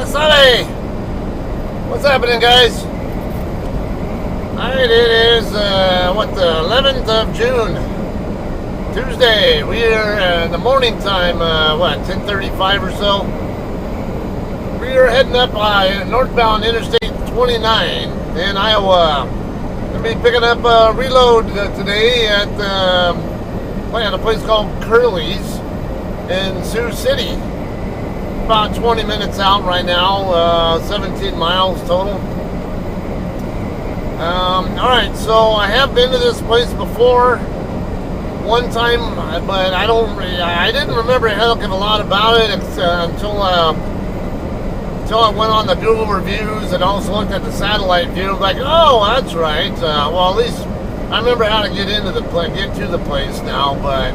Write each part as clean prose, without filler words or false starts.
Wasabi! What's happening, guys? Alright, it is, the 11th of June. Tuesday. We are in the morning time, 10:35 or so. We are heading up northbound Interstate 29 in Iowa. Going to be picking up a reload today at a place called Curly's in Sioux City. About 20 minutes out right now, 17 miles total. Alright, so I have been to this place before one time, but I didn't remember a hell of a lot about it until I went on the Google reviews and also looked at the satellite view. Like, oh, that's right. Well, at least I remember how to get to the place now, but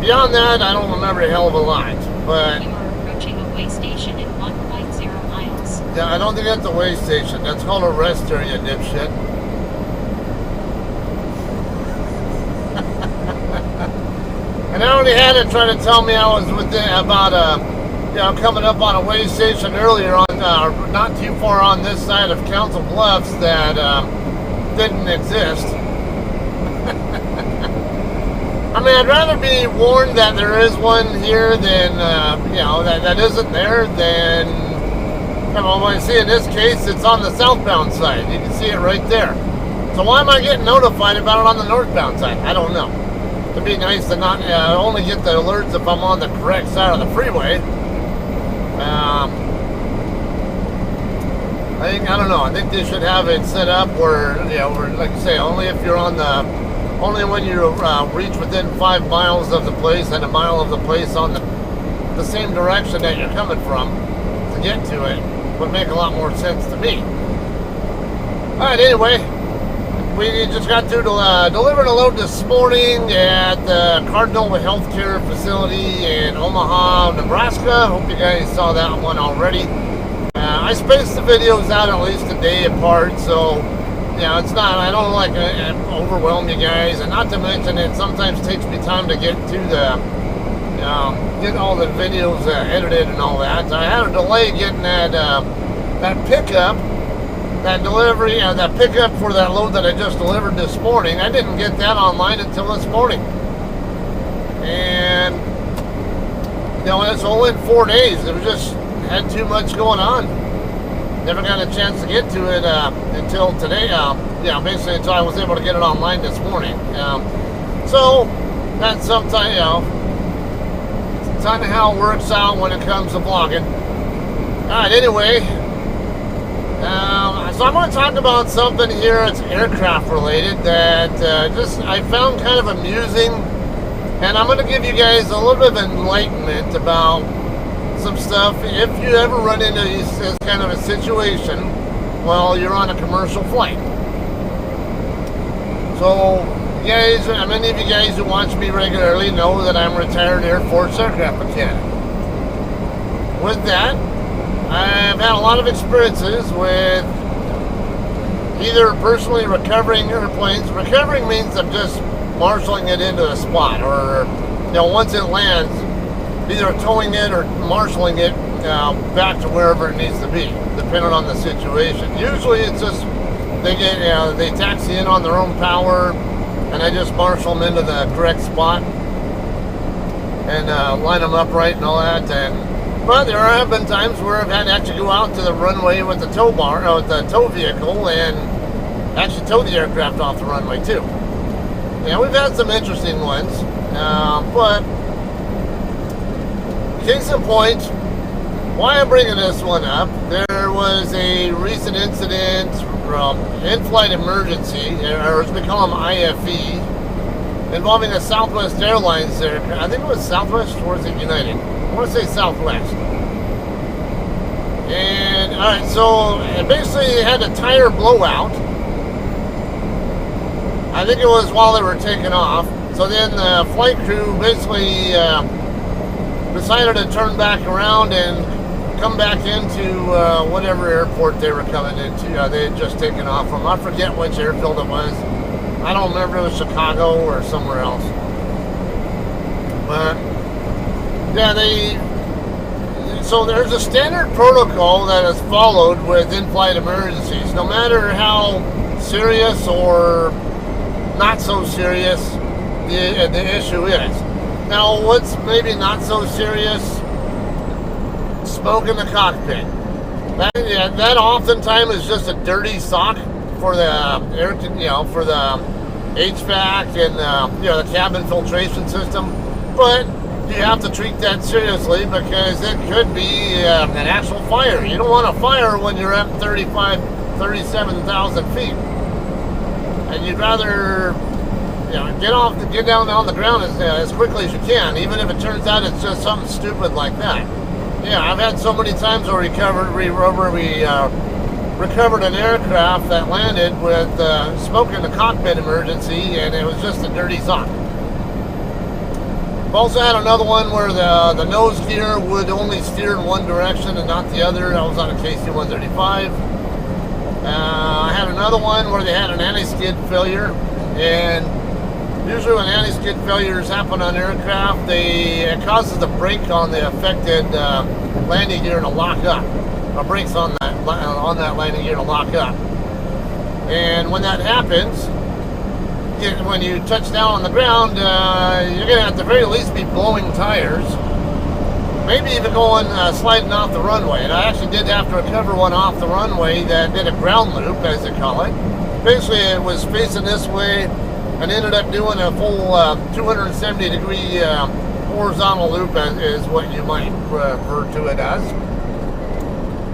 beyond that, I don't remember a hell of a lot. But you are approaching a way station in 1.0 miles. Yeah, I don't think that's a way station. That's called a rest area, dipshit. And I already had it trying to tell me I was coming up on a way station earlier on, not too far on this side of Council Bluffs that didn't exist. I mean, I'd rather be warned that there is one here than, that isn't there than, when I see in this case, it's on the southbound side. You can see it right there. So why am I getting notified about it on the northbound side? I don't know. It'd be nice to not only get the alerts if I'm on the correct side of the freeway. I don't know. I think they should have it set up where, like I say, only when you reach within 5 miles of the place and a mile of the place on the same direction that you're coming from to get to it would make a lot more sense to me. Alright, anyway, we just got through delivering a load this morning at the Cardinal Healthcare Facility in Omaha, Nebraska. Hope you guys saw that one already. I spaced the videos out at least a day apart, so it's not, I don't like overwhelm you guys, and not to mention it sometimes takes me time to get to get all the videos edited and all that. So I had a delay getting that pickup, that delivery, that pickup for that load that I just delivered this morning. I didn't get that online until this morning. And, it's only in 4 days. It was just, had too much going on. Never got a chance to get to it until today. Basically until I was able to get it online this morning. So that's sometimes, it's kind of how it works out when it comes to vlogging. Alright, anyway, so I'm going to talk about something here that's aircraft related that I found kind of amusing, and I'm going to give you guys a little bit of enlightenment about some stuff if you ever run into this kind of a situation while you're on a commercial flight. So, guys, many of you guys who watch me regularly know that I'm a retired Air Force aircraft mechanic. With that, I've had a lot of experiences with either personally recovering airplanes. Recovering means I'm just marshaling it into a spot, or once it lands, either towing it or marshaling it back to wherever it needs to be, depending on the situation. Usually it's just they taxi in on their own power, and I just marshal them into the correct spot and line them up right and all that. But there have been times where I've had to actually go out to the runway with the tow vehicle and actually tow the aircraft off the runway too. We've had some interesting ones, but case in point, why I'm bringing this one up, there was a recent incident from in-flight emergency, or as we call them IFE, involving a Southwest Airlines there. I think it was Southwest, or was it United? I want to say Southwest. And, alright, so basically they had a tire blowout. I think it was while they were taking off. So then the flight crew basically decided to turn back around and come back into whatever airport they were coming into. They had just taken off from. I forget which airfield it was. I don't remember if it was Chicago or somewhere else. But yeah, So there's a standard protocol that is followed with in-flight emergencies, no matter how serious or not so serious the issue is. Now, what's maybe not so serious? Smoke in the cockpit. That oftentimes is just a dirty sock for the air, for the HVAC and the cabin filtration system. But you have to treat that seriously because it could be an actual fire. You don't want a fire when you're at 37,000 feet, and you'd rather get down on the ground as quickly as you can, even if it turns out it's just something stupid like that. Yeah, I've had so many times where we recovered an aircraft that landed with smoke in the cockpit emergency, and it was just a dirty sock. I've also had another one where the nose gear would only steer in one direction and not the other. I was on a KC-135. I had another one where they had an anti-skid failure, and usually when anti-skid failures happen on aircraft, it causes the brake on the affected landing gear to lock up. Or brakes on that landing gear to lock up. And when that happens, when you touch down on the ground, you're going to at the very least be blowing tires. Maybe even going sliding off the runway. And I actually did have to recover one off the runway that did a ground loop, as they call it. Basically, it was facing this way and ended up doing a full 270-degree horizontal loop, is what you might refer to it as.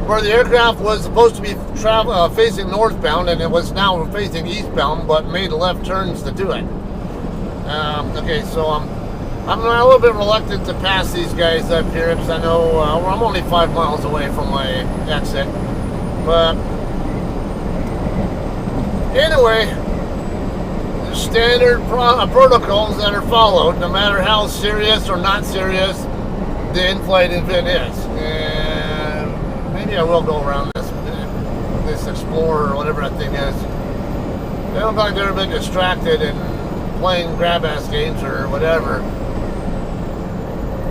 Where the aircraft was supposed to be facing northbound, and it was now facing eastbound, but made left turns to do it. Okay, so I'm a little bit reluctant to pass these guys up here because I know I'm only 5 miles away from my exit. But anyway, standard protocols that are followed, no matter how serious or not serious the in-flight event is. And maybe I will go around this Explorer or whatever that thing is. They look like they're a bit distracted and playing grab-ass games or whatever.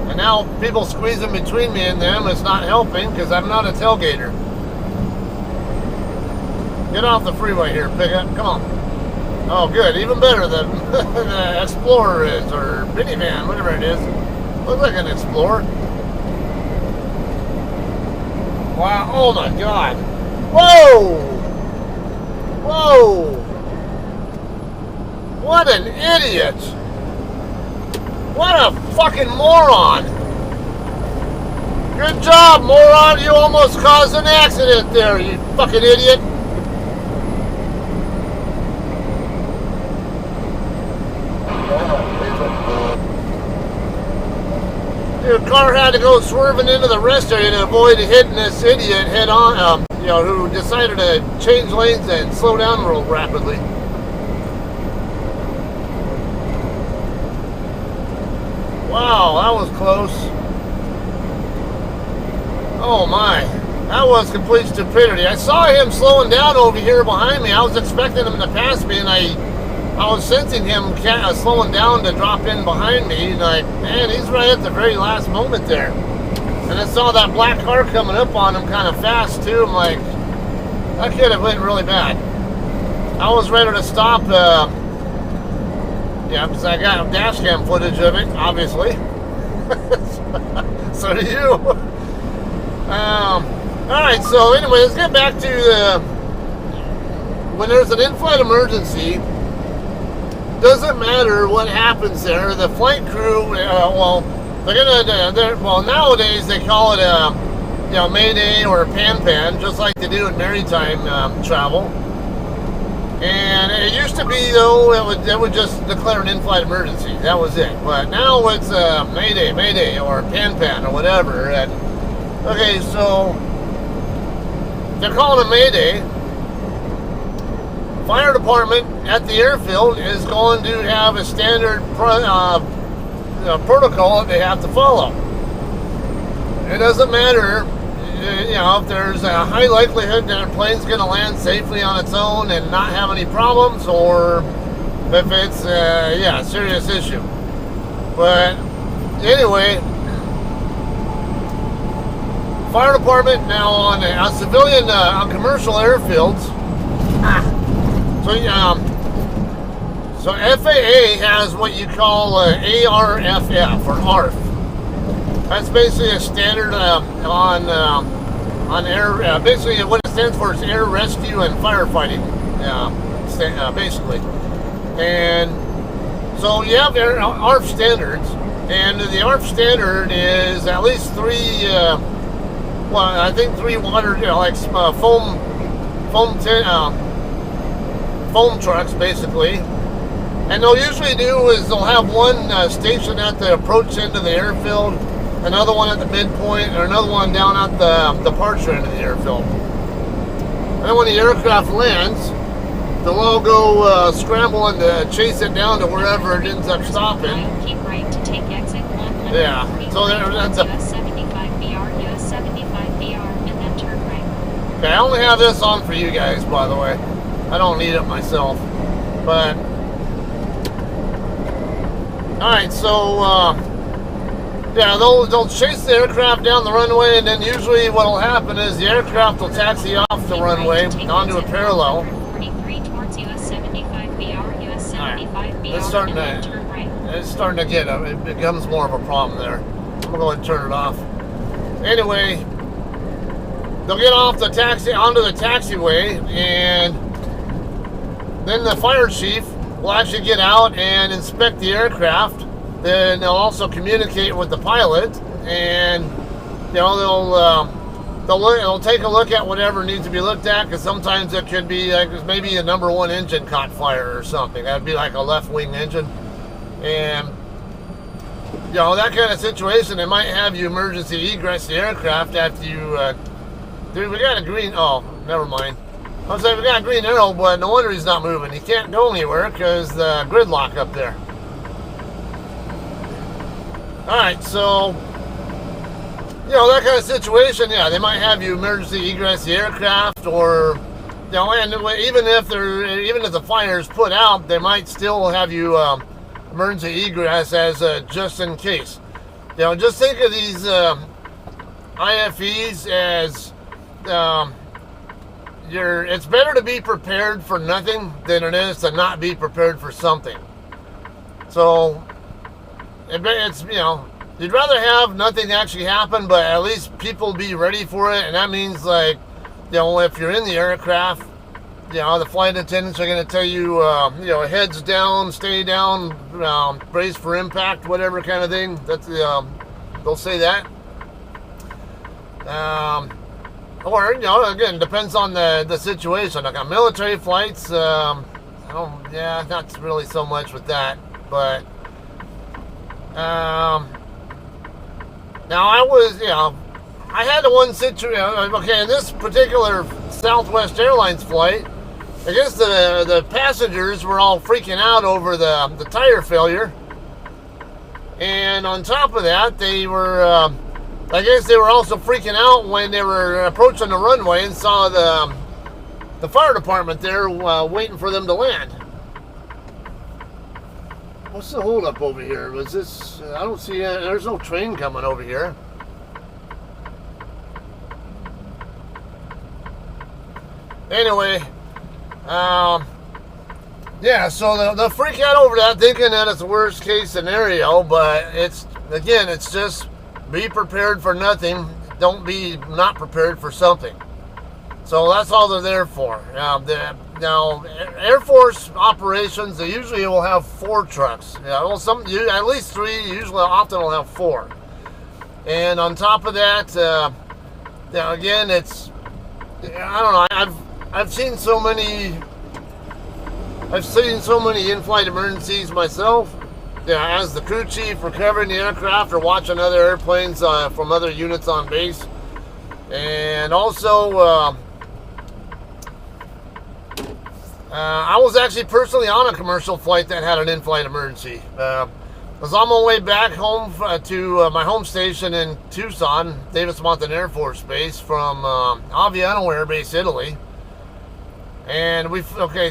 And now people squeezing between me and them is not helping because I'm not a tailgater. Get off the freeway here, pickup. Come on. Oh, good. Even better than the Explorer is, or minivan, whatever it is. Looks like an Explorer. Wow. Oh, my God. Whoa! Whoa! What an idiot! What a fucking moron! Good job, moron! You almost caused an accident there, you fucking idiot! Your car had to go swerving into the rest area to avoid hitting this idiot head on, who decided to change lanes and slow down real rapidly. Wow, that was close. Oh my, that was complete stupidity. I saw him slowing down over here behind me. I was expecting him to pass me, and I was sensing him slowing down to drop in behind me. And man, he's right at the very last moment there. And I saw that black car coming up on him kind of fast too. I'm like, that could have went really bad. I was ready to stop. Yeah, because I got dash cam footage of it, obviously. So do you. Alright, so anyway, let's get back to when there's an in-flight emergency, doesn't matter what happens there, the flight crew, nowadays they call it a Mayday or a Pan-Pan, just like they do in maritime travel. And it used to be, though, it would just declare an in-flight emergency. That was it. But now it's Mayday, or Pan or whatever. And, okay, so they're calling a Mayday. Fire department at the airfield is going to have a standard protocol that they have to follow. It doesn't matter. If there's a high likelihood that a plane's going to land safely on its own and not have any problems, or if it's a serious issue. But anyway, fire department now on a civilian, on commercial airfields. So FAA has what you call ARFF or ARF. That's basically a standard on air. Basically, what it stands for is air rescue and firefighting. Basically, and so you have ARF standards, and the ARF standard is at least three. I think 3 water, foam trucks, basically. And they'll usually do is they'll have one station at the approach end of the airfield, another one at the midpoint, or another one down at the departure end of the airfield. And then when the aircraft lands, they'll all go scramble and chase it down to wherever it ends up stopping. Keep right to take exit 100. Yeah. So that's US 75BR, US 75BR, and then turn right. Okay, I only have this on for you guys, by the way. I don't need it myself. But alright, so yeah, they'll chase the aircraft down the runway, and then usually what'll happen is the aircraft will taxi off the runway onto a parallel. 43 towards US 75BR, US 75BR, It's starting and then to turn right. it's starting to get it becomes more of a problem there. I'm gonna go ahead and turn it off. Anyway, they'll get off the taxi onto the taxiway, and then the fire chief will actually get out and inspect the aircraft. Then they'll also communicate with the pilot, and they'll take a look at whatever needs to be looked at, because sometimes it could be like maybe a number one engine caught fire or something. That'd be like a left wing engine, and that kind of situation. They might have you emergency egress the aircraft after you. Dude, we got a green. Oh, never mind. I was like, we got a green arrow, but no wonder he's not moving. He can't go anywhere because the gridlock up there. Alright, so, that kind of situation, yeah, they might have you emergency egress the aircraft, or, and even if the fire is put out, they might still have you emergency egress as just in case. Just think of these IFEs as, it's better to be prepared for nothing than it is to not be prepared for something. So it's you'd rather have nothing actually happen, but at least people be ready for it. And that means, like, if you're in the aircraft, the flight attendants are going to tell you, heads down, stay down, brace for impact, whatever kind of thing. That's they'll say that. Or, again, depends on the situation. Like on military flights, not really so much with that. But, now I had the one situation, okay, in this particular Southwest Airlines flight, I guess the passengers were all freaking out over the tire failure. And on top of that, they were, I guess they were also freaking out when they were approaching the runway and saw the fire department there waiting for them to land. What's the holdup over here? Was this? I don't see. There's no train coming over here. Anyway, yeah. So they'll freak out over that, thinking that it's the worst case scenario. But it's just be prepared for nothing. Don't be not prepared for something. So that's all they're there for. Now, Air Force operations, they usually will have 4 trucks. At least 3. Usually, often will have 4. And on top of that, again, it's, I don't know. I've seen so many in-flight emergencies myself. As the crew chief, recovering the aircraft or watching other airplanes from other units on base, and also. I was actually personally on a commercial flight that had an in-flight emergency. I was on my way back home to my home station in Tucson, Davis-Monthan Air Force Base, from Aviation Air Base, Italy. And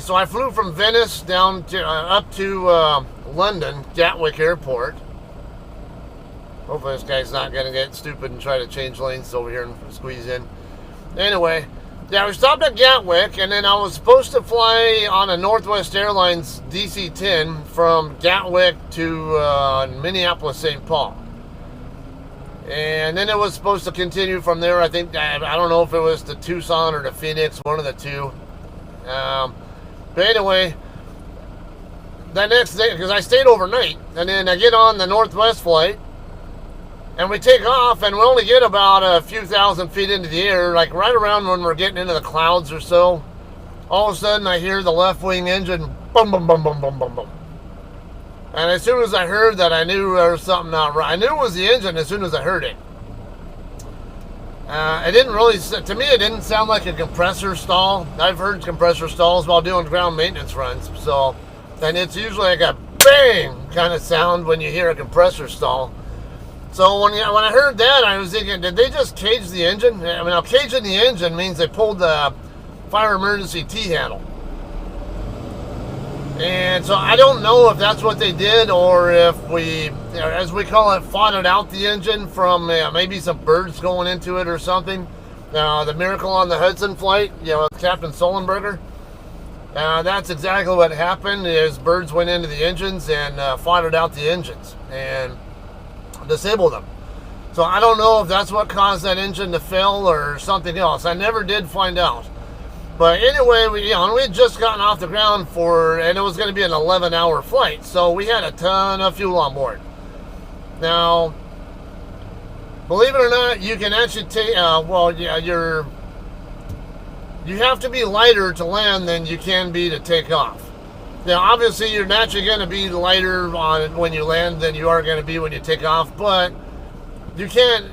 so I flew from Venice down to up to London, Gatwick Airport. Hopefully this guy's not going to get stupid and try to change lanes over here and squeeze in. Anyway, yeah, we stopped at Gatwick, and then I was supposed to fly on a Northwest Airlines DC-10 from Gatwick to Minneapolis, St. Paul. And then it was supposed to continue from there. I think, I don't know if it was to Tucson or to Phoenix, one of the two. But anyway, that next day, because I stayed overnight, and then I get on the Northwest flight, and we take off, and we only get about a few thousand feet into the air, like right around when we're getting into the clouds or so. All of a sudden, I hear the left wing engine, boom, boom, boom, boom, boom, boom, boom. And as soon as I heard that, I knew there was something not right. I knew it was the engine as soon as I heard it. It didn't really, to me, it didn't sound like a compressor stall. I've heard compressor stalls while doing ground maintenance runs. So, and it's usually like a bang kind of sound when you hear a compressor stall. So when I heard that, I was thinking, did they just cage the engine? I mean, now caging the engine means they pulled the fire emergency T-handle. And so I don't know if that's what they did, or if we, as we call it, fought out the engine from maybe some birds going into it or something. The Miracle on the Hudson flight, with Captain Sullenberger. That's exactly what happened, is birds went into the engines and fought out the engines and disabled them. So I don't know if that's what caused that engine to fail or something else. I never did find out. But anyway, we had just gotten off the ground and it was going to be an 11-hour flight, so we had a ton of fuel on board. Now, believe it or not, you can actually take, you have to be lighter to land than you can be to take off. Now, obviously, you're naturally going to be lighter when you land than you are going to be when you take off, but you can't,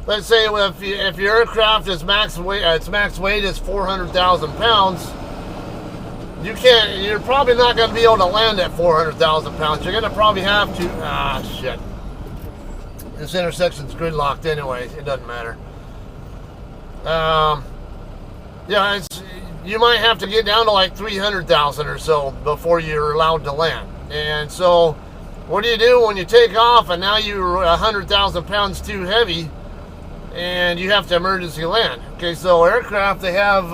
let's say if your aircraft is max weight, its max weight is 400,000 pounds, you're probably not going to be able to land at 400,000 pounds. You're going to probably have to, shit. This intersection's gridlocked anyway, it doesn't matter. You might have to get down to like 300,000 or so before you're allowed to land. And so, what do you do when you take off and now you're 100,000 pounds too heavy and you have to emergency land? Okay, so aircraft, they have,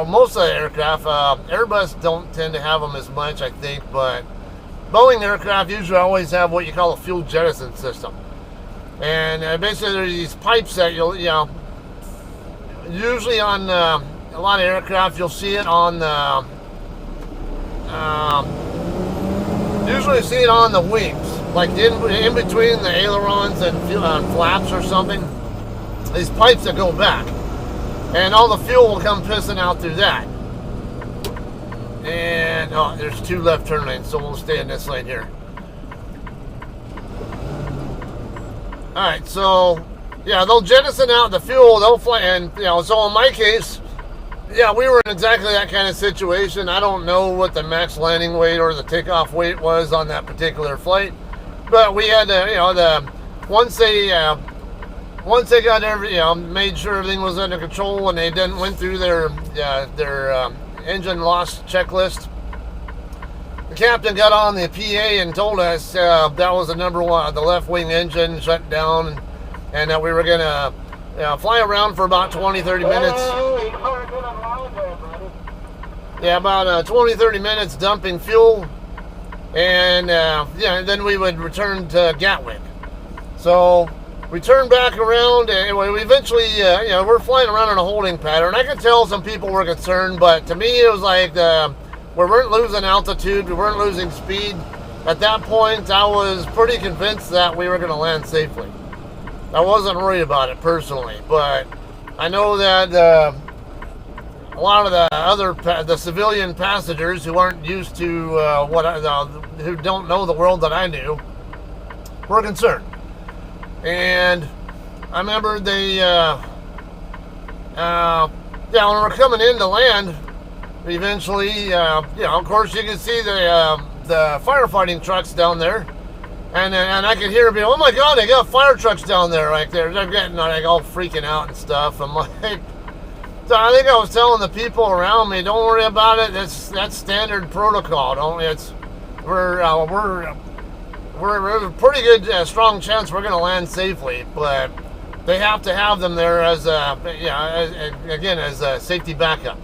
most of the aircraft, Airbus don't tend to have them as much, I think, but Boeing aircraft usually always have what you call a fuel jettison system. And basically there's these pipes that usually on a lot of aircraft, you'll see it on the, usually see it on the wings, like in between the ailerons and flaps or something. These pipes that go back, and all the fuel will come pissing out through that. And there's two left turn lanes, so we'll stay in this lane here. All right, so yeah, they'll jettison out the fuel. They'll fly, and so in my case, yeah, we were in exactly that kind of situation. I don't know what the max landing weight or the takeoff weight was on that particular flight, but we had to, once they got made sure everything was under control and they went through their engine loss checklist, the captain got on the PA and told us that was the number one, the left wing engine shut down, and that we were gonna fly around for about 20-30 minutes. Yeah, about 20-30 minutes dumping fuel, and then we would return to Gatwick. So we turned back around, and we eventually, we're flying around in a holding pattern. I could tell some people were concerned, but to me it was like we weren't losing altitude, we weren't losing speed. At that point, I was pretty convinced that we were going to land safely. I wasn't worried about it personally, but I know that a lot of the civilian passengers who aren't used to who don't know the world that I knew were concerned. And I remember they, when we're coming in to land, eventually, of course you can see the firefighting trucks down there. And I could hear people, oh my God, they got fire trucks down there, like they're getting like all freaking out and stuff. I'm like, so I think I was telling the people around me, don't worry about it. That's standard protocol. we're a pretty good, strong chance we're going to land safely, but they have to have them there as as a safety backup.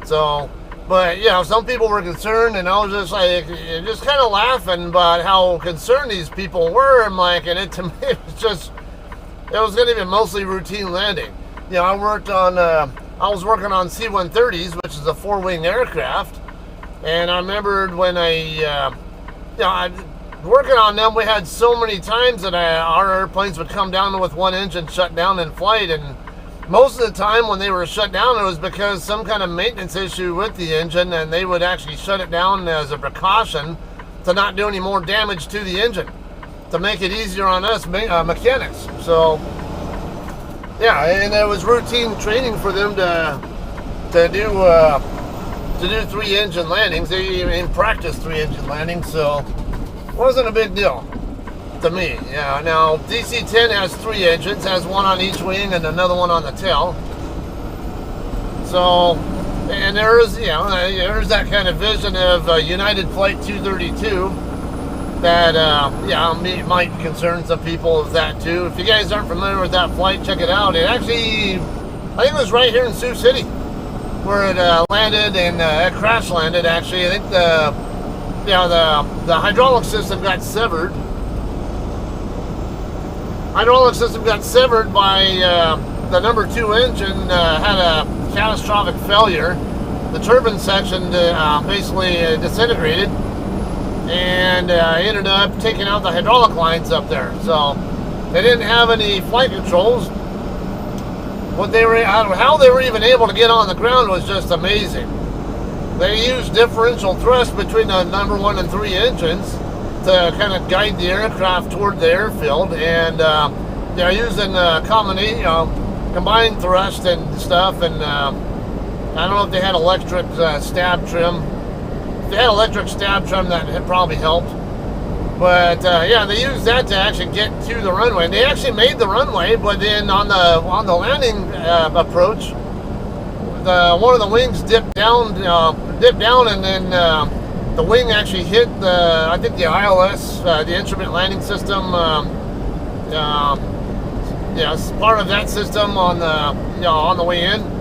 So, but some people were concerned, and I was just like, just kind of laughing about how concerned these people were. I'm like, and it to me it was going to be a mostly routine landing. I was working on C-130s, which is a 4-wing aircraft, and I remembered when I working on them, we had so many times that our airplanes would come down with one engine shut down in flight, and most of the time when they were shut down, it was because some kind of maintenance issue with the engine, and they would actually shut it down as a precaution to not do any more damage to the engine, to make it easier on us mechanics. So, and it was routine training for them to do 3-engine landings. They even practiced 3-engine landings, so wasn't a big deal to me. Now DC-10 has 3 engines, has one on each wing and another one on the tail. So, and there's that kind of vision of United Flight 232 that might concern some people with that too. If you guys aren't familiar with that flight, check it out. It actually, I think it was right here in Sioux City where it landed, and it crash landed. Actually, I think the hydraulic system got severed. Hydraulic system got severed by the number 2 engine had a catastrophic failure. The turbine section basically disintegrated, and ended up taking out the hydraulic lines up there. So they didn't have any flight controls. How they were even able to get on the ground was just amazing. They used differential thrust between the number 1 and 3 engines to kind of guide the aircraft toward the airfield, and they're using combined thrust and stuff. And I don't know if they had electric stab trim. If they had electric stab trim, that had probably helped. But they used that to actually get to the runway. And they actually made the runway, but then on the landing approach, one of the wings dipped down, and then the wing actually hit the ILS, the instrument landing system. Part of that system on the way in.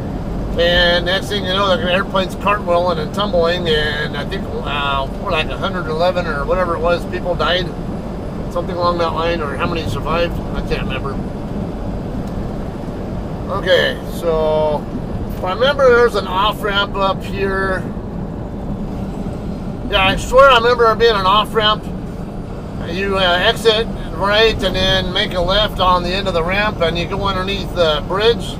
And next thing you know, the airplane's cartwheeling and tumbling, and I think like 111 or whatever it was people died, something along that line, or how many survived, I can't remember. Okay, so I remember there's an off-ramp up here. Yeah, I swear I remember there being an off-ramp. You exit right and then make a left on the end of the ramp, and you go underneath the bridge.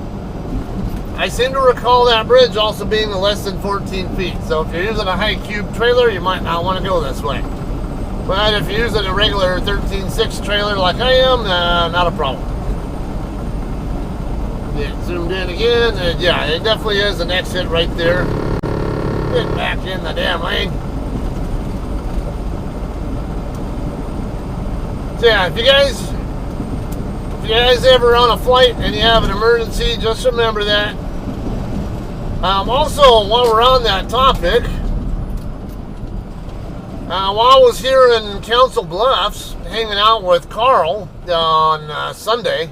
I seem to recall that bridge also being less than 14 feet. So if you're using a high cube trailer, you might not want to go this way. But if you're using a regular 13.6 trailer like I am, not a problem. Yeah, zoomed in again, and it definitely is an exit right there. Get back in the damn lane. So if you guys ever on a flight and you have an emergency, just remember that. Also, while we're on that topic, while I was here in Council Bluffs hanging out with Carl on Sunday,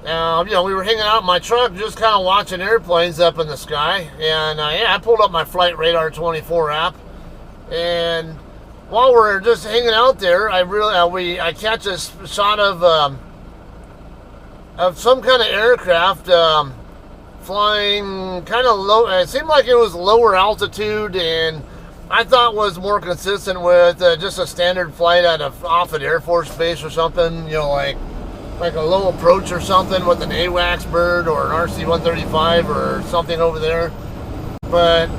we were hanging out in my truck just kind of watching airplanes up in the sky, and I pulled up my Flight Radar 24 app, and while we're just hanging out there, I catch a shot of some kind of aircraft flying kind of low. It seemed like it was lower altitude, and I thought was more consistent with just a standard flight off an Air Force base or something. Like a low approach or something with an AWACS bird or an RC-135 or something over there. But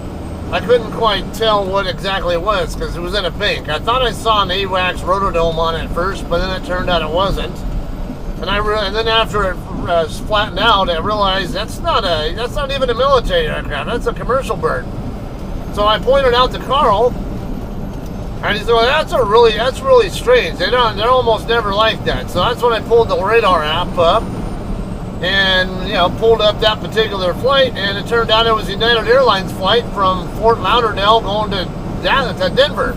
I couldn't quite tell what exactly it was because it was in a bank. I thought I saw an AWACS rotodome on it first, but then it turned out it wasn't. And then after it was flattened out, I realized that's not even a military aircraft. That's a commercial bird. So I pointed out to Carl, and he said, "Well, that's really strange. They're almost never like that." So that's when I pulled the radar app up, and pulled up that particular flight, and it turned out it was United Airlines flight from Fort Lauderdale going to Denver.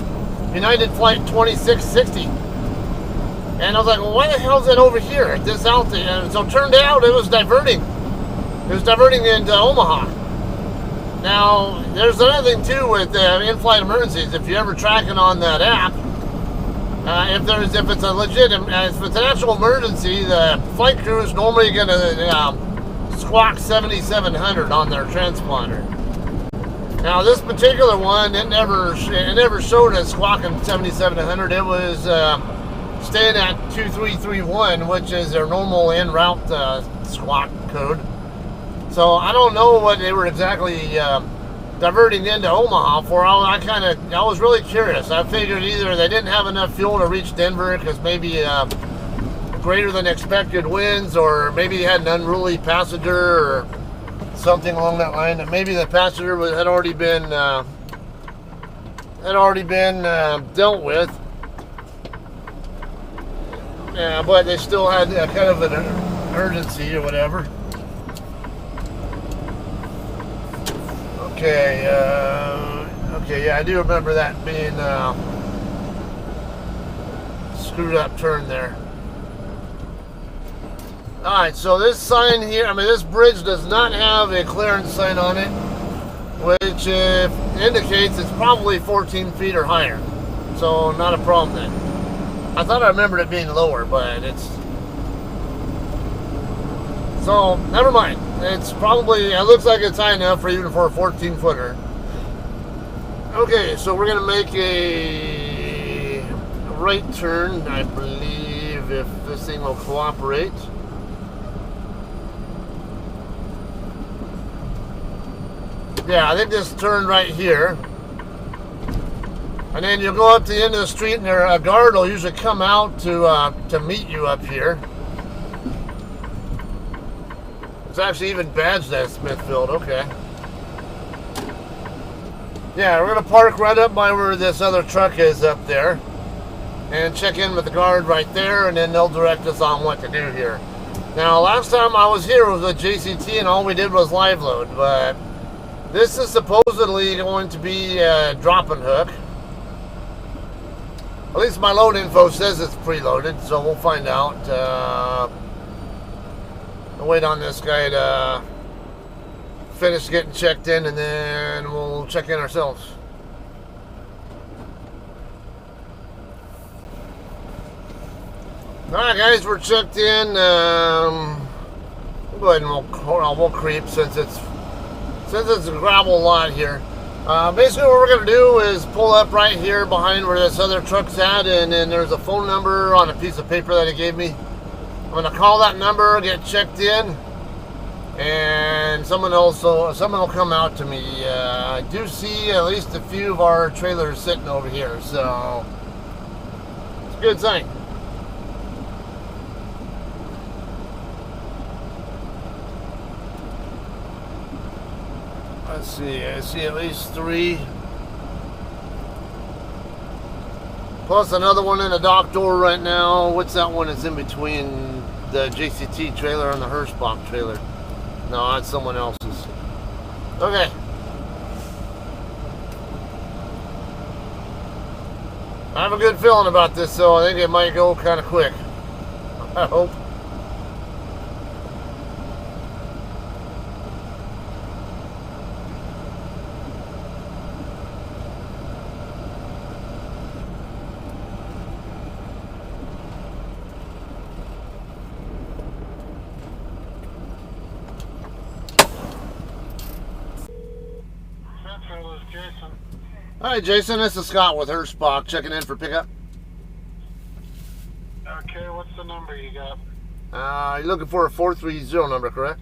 United Flight 2660. And I was like, well, why the hell is it over here at this altitude? And so it turned out it was diverting. It was diverting into Omaha. Now, there's another thing too with in-flight emergencies. If you're ever tracking on that app, if it's a legitimate, if it's an actual emergency, the flight crew is normally going to squawk 7700 on their transponder. Now, this particular one, it never showed us squawking 7700. It was staying at 2331, which is their normal en route squawk code. So I don't know what they were exactly diverting into Omaha for. I was really curious. I figured either they didn't have enough fuel to reach Denver because maybe greater than expected winds, or maybe they had an unruly passenger or something along that line. And maybe the passenger had already been dealt with. Yeah, but they still had kind of an urgency or whatever. Okay, yeah, I do remember that being screwed up turn there. Alright, so this sign here, this bridge does not have a clearance sign on it, which indicates it's probably 14 feet or higher. So, not a problem then. I thought I remembered it being lower, but it's... So, never mind. It looks like it's high enough even for a 14-footer. Okay, so we're going to make a right turn, I believe, if this thing will cooperate. Yeah, I think this turn right here. And then you'll go up to the end of the street, and a guard will usually come out to meet you up here. It's actually even badged at Smithfield. Okay. Yeah, we're going to park right up by where this other truck is up there and check in with the guard right there, and then they'll direct us on what to do here. Now, last time I was here with the JCT and all we did was live load, but this is supposedly going to be a drop and hook. At least my load info says it's preloaded, so we'll find out. I'll wait on this guy to finish getting checked in, and then we'll check in ourselves. Alright guys, we're checked in. We'll go ahead and we'll creep since it's a gravel lot here. Basically what we're going to do is pull up right here behind where this other truck's at, and then there's a phone number on a piece of paper that he gave me. I'm going to call that number, get checked in, and someone will come out to me. I do see at least a few of our trailers sitting over here, so it's a good sign. Let's see, I see at least 3. Plus another one in the dock door right now. What's that one that's in between the JCT trailer and the Hirschbach trailer? No, that's someone else's. Okay. I have a good feeling about this, so I think it might go kind of quick. I hope. Hi Jason, this is Scott with Hirschbach, checking in for pickup. Okay, what's the number you got? You're looking for a 430 number, correct?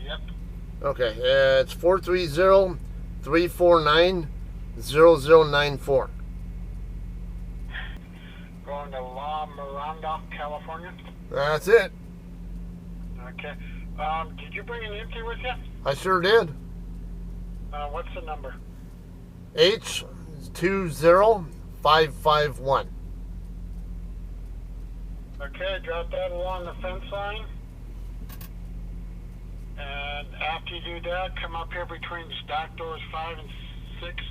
Yep. Okay, it's 430-349-0094. Going to La Miranda, California? That's it. Okay. Did you bring an empty with you? I sure did. What's the number? H20551. Okay, drop that along the fence line. And after you do that, come up here between stack doors 5 and 6.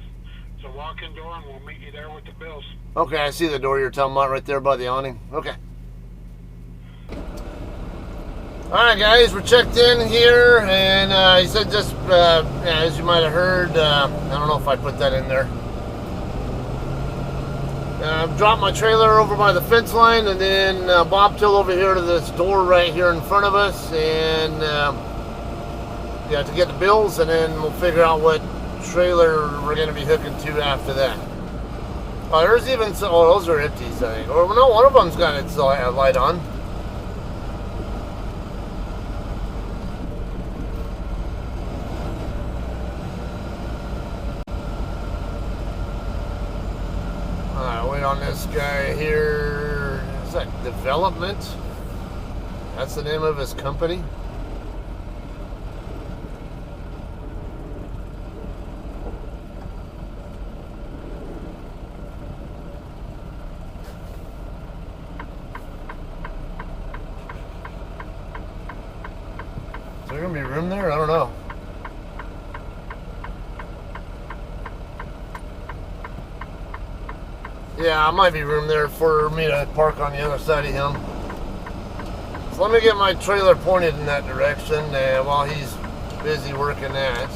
So walk in door and we'll meet you there with the bills. Okay, I see the door you're talking about right there by the awning. Okay. Alright guys, we're checked in here, and he said just, as you might have heard, I don't know if I put that in there. Dropped my trailer over by the fence line, and then bobtail over here to this door right here in front of us, and yeah, to get the bills, and then we'll figure out what trailer we're going to be hooking to after that. Oh, there's even some, oh, those are empties, I think. Or no, one of them's got its light on. Wait on this guy here. Is that Development? That's the name of his company. Is there gonna be room there? I don't know. Yeah, might be room there for me to park on the other side of him. So let me get my trailer pointed in that direction while he's busy working that.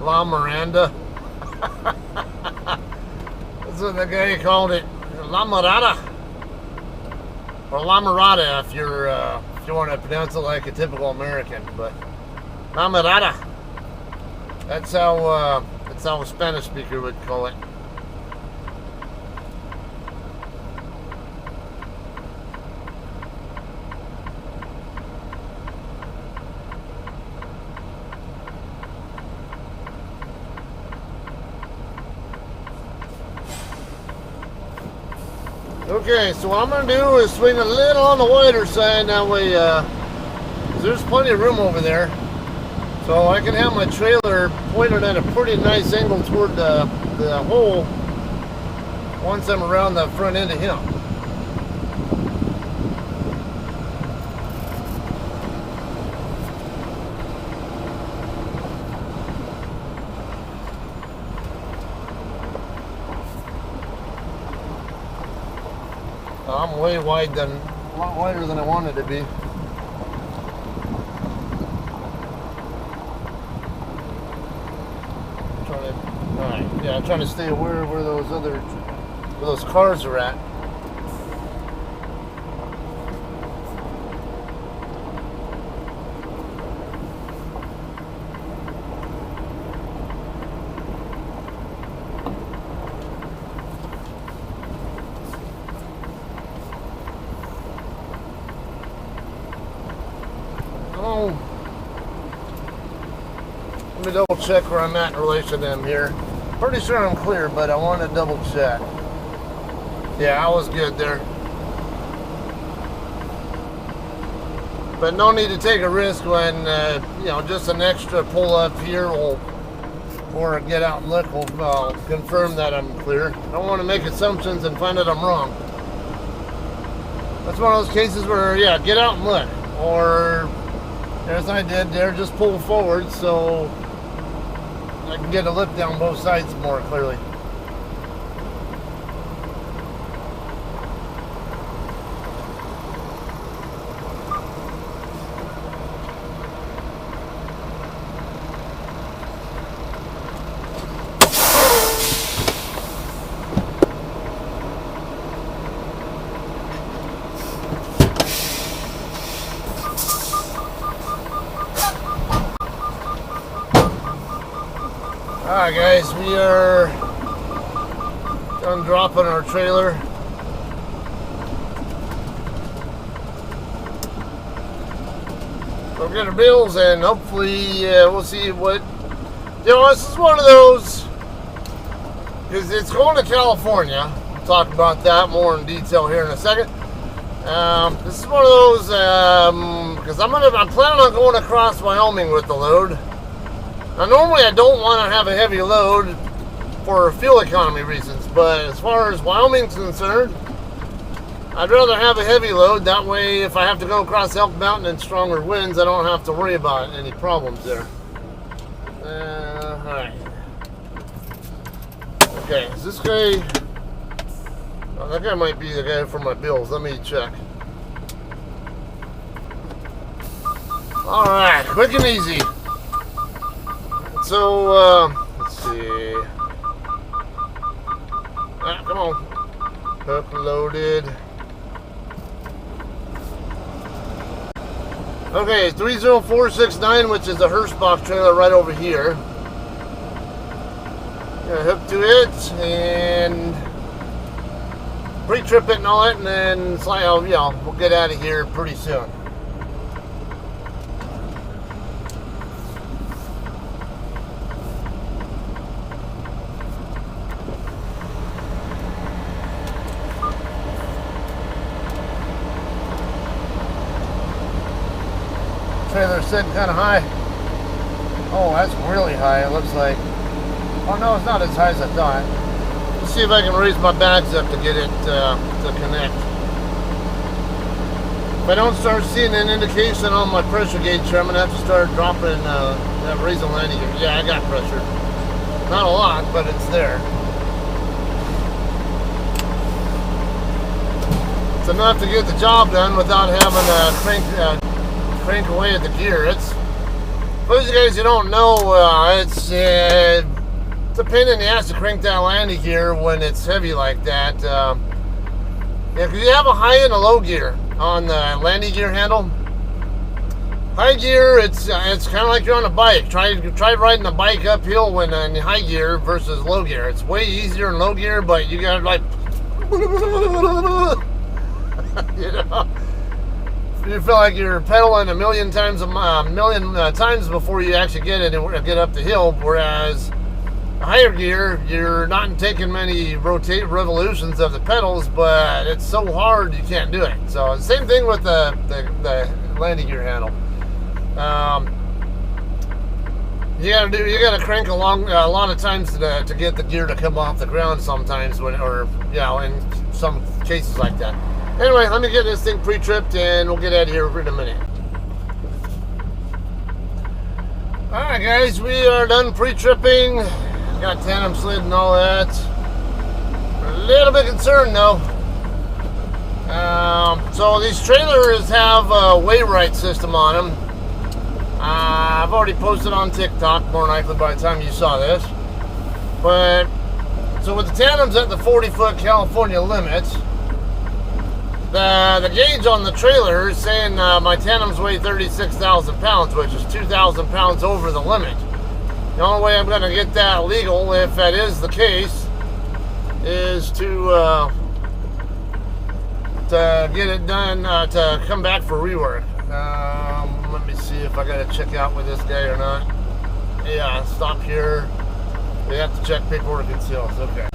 La Miranda. That's what the guy called it. La Mirada. Or La Mirada if you want to pronounce it like a typical American, but La Mirada. That's how a Spanish speaker would call it. Okay, so what I'm going to do is swing a little on the wider side, that way, there's plenty of room over there. So I can have my trailer pointed at a pretty nice angle toward the hole once I'm around the front end of him. I'm way wide a lot wider than I wanted to be. I'm trying to stay aware of where those cars are at. Let me double check where I'm at in relation to him here. Pretty sure I'm clear, but I want to double check. Yeah, I was good there. But no need to take a risk when, just an extra pull up here or get out and look will confirm that I'm clear. I don't want to make assumptions and find out I'm wrong. That's one of those cases where, yeah, get out and look. Or, as I did there, just pull forward so I can get a look down both sides more clearly. Alright guys, we are done dropping our trailer. We'll get our bills and hopefully we'll see what You know, this is one of those, because it's going to California. We'll talk about that more in detail here in a second. This is one of those, because I'm planning on going across Wyoming with the load. Now, normally I don't want to have a heavy load for fuel economy reasons, but as far as Wyoming's concerned, I'd rather have a heavy load. That way, if I have to go across Elk Mountain in stronger winds, I don't have to worry about any problems there. Alright. Okay, is this guy... Oh, that guy might be the guy for my bills. Let me check. Alright, quick and easy. So, let's see. Ah, come on. Uploaded. Okay, 30469, which is the Hirschbach trailer right over here. Gonna hook to it and pre-trip it and all that, and then we'll get out of here pretty soon. Trailer's sitting kind of high. Oh, that's really high, it looks like. Oh no, it's not as high as I thought. Let's see if I can raise my bags up to get it to connect. If I don't start seeing an indication on my pressure gauge here, I'm going to have to start dropping, raising landing gear. Yeah, I got pressure. Not a lot, but it's there. It's enough to get the job done without having to crank away at the gear. It's, for those of you guys who don't know, it's a pain in the ass to crank that landing gear when it's heavy like that. Yeah, because you have a high and a low gear on the landing gear handle. High gear, it's kind of like you're on a bike. Try riding a bike uphill when in high gear versus low gear. It's way easier in low gear, but you gotta like, you know. You feel like you're pedaling a million times before you actually get up the hill. Whereas a higher gear, you're not taking many revolutions of the pedals, but it's so hard you can't do it. So the same thing with the landing gear handle. You gotta crank a lot of times to get the gear to come off the ground sometimes, in some cases like that. Anyway, let me get this thing pre-tripped and we'll get out of here in a minute. Alright guys, we are done pre-tripping. Got tandem slid and all that. We're a little bit concerned though. So these trailers have a weigh-right system on them. I've already posted on TikTok, more than likely by the time you saw this. But, so with the tandems at the 40-foot California limit, the gauge on the trailer is saying my tandems weigh 36,000 pounds, which is 2,000 pounds over the limit. The only way I'm going to get that legal, if that is the case, is to get it done, to come back for rework. Let me see if I got to check out with this guy or not. Yeah, stop here. We have to check paperwork and seals. Okay.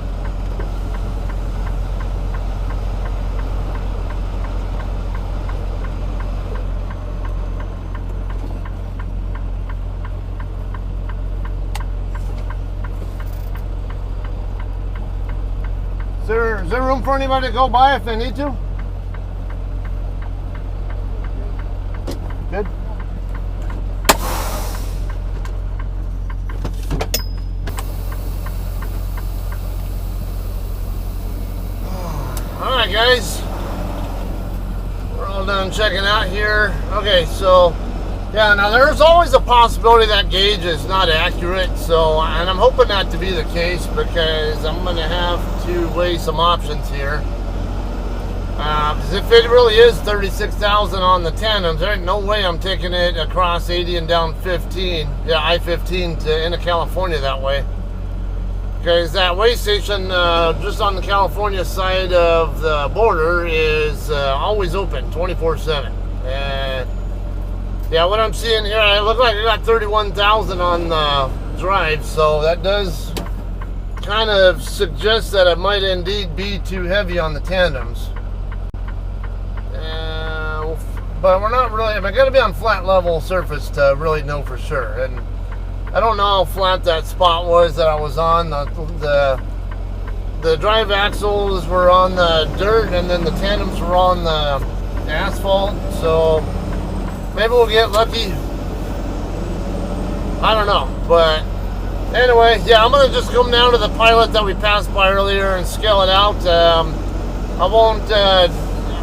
Is there room for anybody to go by if they need to? Good. Alright guys, we're all done checking out here. Okay, so yeah, now there's always a possibility that gauge is not accurate, so, and I'm hoping that to be the case because I'm going to have to weigh some options here. Because if it really is 36,000 on the tandems, there ain't no way I'm taking it across 80 and down 15, yeah, I-15 into California that way. Because that weigh station just on the California side of the border is always open 24/7. And yeah, what I'm seeing here, I look like I got 31,000 on the drive, so that does kind of suggest that it might indeed be too heavy on the tandems. But we're not really, I gotta be on flat level surface to really know for sure. And I don't know how flat that spot was that I was on. The drive axles were on the dirt, and then the tandems were on the asphalt. So maybe we'll get lucky. I don't know. But anyway, yeah, I'm gonna just come down to the pilot that we passed by earlier and scale it out. I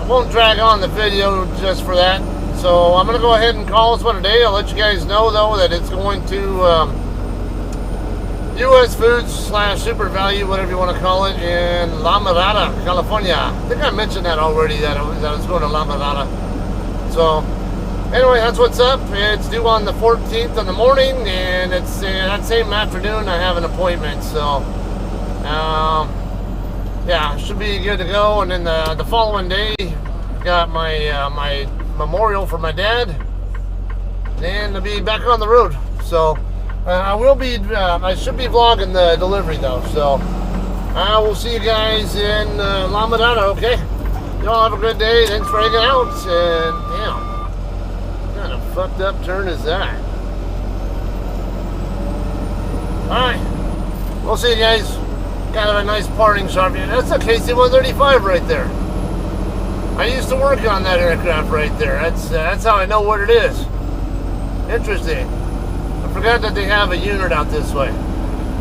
won't drag on the video just for that. So I'm gonna go ahead and call this one a day. I'll let you guys know though that it's going to U.S. Foods / Super Value, whatever you want to call it, in La Mirada, California. I think I mentioned that already, that I was going to La Mirada. So anyway, that's what's up. It's due on the 14th in the morning, and it's that same afternoon I have an appointment. So yeah, should be good to go. And then the following day, got my my memorial for my dad, and I'll be back on the road. So I should be vlogging the delivery though. So I will see you guys in La Mirada. Okay, y'all have a good day. Thanks for hanging out. And damn, what kind of fucked up turn is that? All right, we'll see you guys. Kind of a nice parting shot. That's a KC-135 right there. I used to work on that aircraft right there. That's how I know what it is. Interesting. I forgot that they have a unit out this way.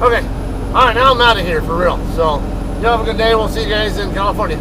Okay. All right, now I'm out of here for real. So, you have a good day. We'll see you guys in California.